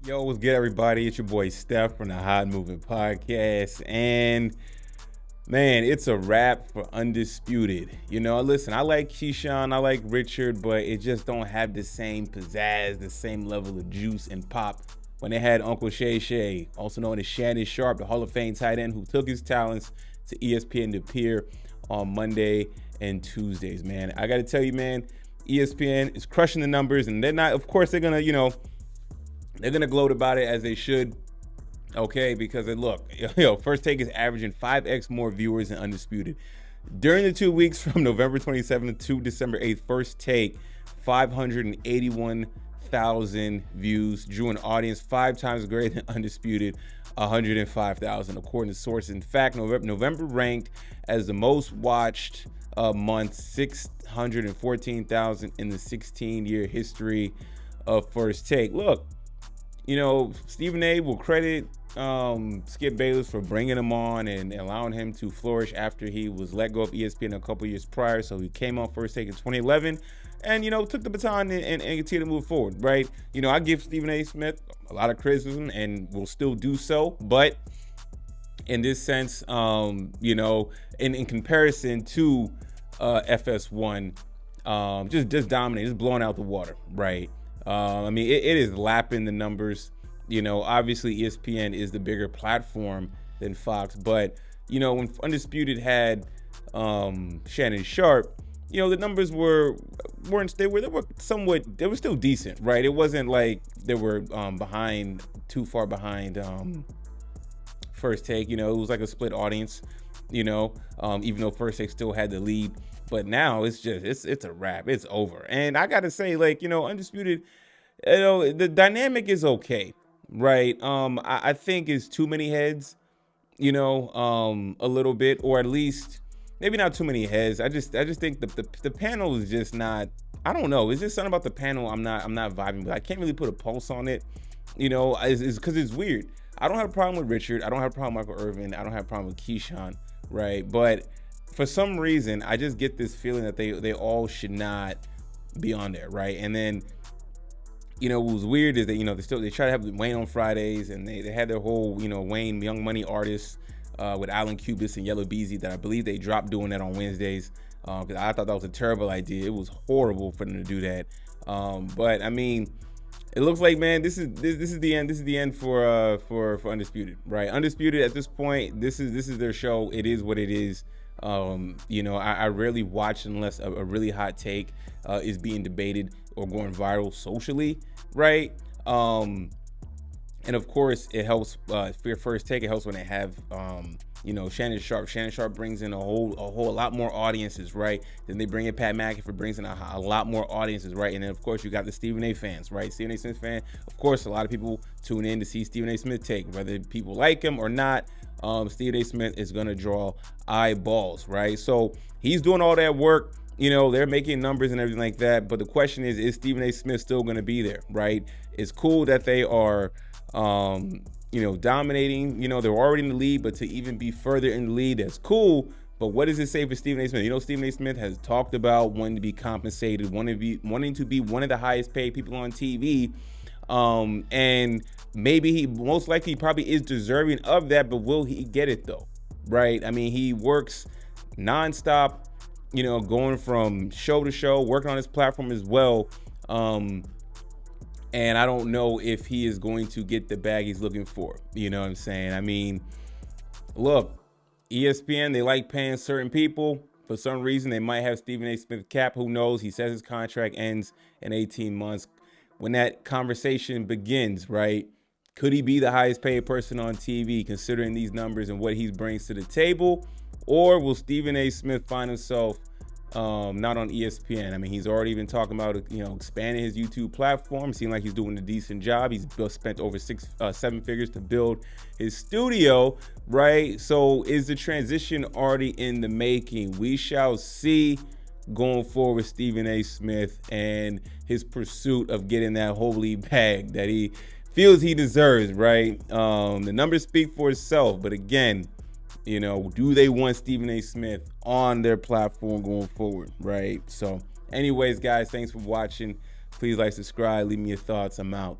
Yo, what's good, everybody? It's your boy Steph from the Hot Moving Podcast. And man, it's a wrap for Undisputed. Listen, I like Keyshawn, I like Richard, but it just don't have the same pizzazz, the same level of juice and pop when they had Uncle Shay Shay, also known as Shannon Sharpe, the Hall of Fame tight end who took his talents to ESPN to appear on Monday and Tuesdays, man. I got to tell you, man, ESPN is crushing the numbers, and they're not, of course, they're going to, they're going to gloat about it as they should, okay? Because look, First Take is averaging 5x more viewers than Undisputed. During the 2 weeks from November 27th to December 8th, First Take, 581,000 views, drew an audience 5 times greater than Undisputed, 105,000, according to sources. In fact, November ranked as the most watched month, 614,000 in the 16-year history of First Take. Look, Stephen A will credit Skip Bayless for bringing him on and allowing him to flourish after he was let go of ESPN a couple years prior. So he came on First Take in 2011 and, took the baton and continued to move forward, right? I give Stephen A. Smith a lot of criticism and will still do so. But in this sense, in comparison to FS1, just dominating, just blowing out the water, right? It is lapping the numbers. Obviously ESPN is the bigger platform than Fox, but when Undisputed had Shannon Sharpe, the numbers were still decent, right? It wasn't like they were too far behind First Take. It was like a split audience, even though First Take still had the lead. But now it's a wrap. It's over. And I gotta say, Undisputed, the dynamic is okay, right? I think it's too many heads, a little bit, or at least maybe not too many heads. I just think the panel is just not. I don't know. Is there something about the panel I'm not vibing with? I can't really put a pulse on it. It's because it's weird. I don't have a problem with Richard. I don't have a problem with Michael Irvin. I don't have a problem with Keyshawn, right? But for some reason, I just get this feeling that they all should not be on there, right? And then, what was weird is that, they try to have Wayne on Fridays, and they had their whole, Wayne Young Money artists with Alan Cubis and Yellow Beezy that I believe they dropped doing that on Wednesdays because I thought that was a terrible idea. It was horrible for them to do that. But it looks like, man, this is the end. This is the end for Undisputed, right? Undisputed at this point, this is their show. It is what it is. I rarely watch unless a really hot take is being debated or going viral socially, right? And of course, it helps for your First Take. It helps when they have Shannon Sharpe. Shannon Sharpe brings in a whole lot more audiences, right? Then they bring in Pat McAfee, brings in a lot more audiences, right? And then of course you got the Stephen A. fans, right? Stephen A. Smith fan. Of course, a lot of people tune in to see Stephen A. Smith take, whether people like him or not. Stephen A. Smith is going to draw eyeballs, right? So he's doing all that work. They're making numbers and everything like that. But the question is Stephen A. Smith still going to be there, right? It's cool that they are, dominating. They're already in the lead, but to even be further in the lead, that's cool. But what does it say for Stephen A. Smith? Stephen A. Smith has talked about wanting to be compensated, wanting to be one of the highest paid people on TV. And maybe he most likely probably is deserving of that, but will he get it though? Right? He works nonstop, going from show to show, working on his platform as well. And I don't know if he is going to get the bag he's looking for. You know what I'm saying? Look, ESPN, they like paying certain people. For some reason, they might have Stephen A. Smith cap. Who knows? He says his contract ends in 18 months. When that conversation begins, right? Could he be the highest paid person on TV considering these numbers and what he brings to the table? Or will Stephen A. Smith find himself not on ESPN? He's already been talking about, expanding his YouTube platform. Seems like he's doing a decent job. He's spent over 7 figures to build his studio, right? So is the transition already in the making? We shall see going forward with Stephen A. Smith and his pursuit of getting that holy bag that he feels he deserves, right? The numbers speak for itself, but again, do they want Stephen A. Smith on their platform going forward, right? So anyways, guys, thanks for watching. Please like, subscribe, leave me your thoughts. I'm out.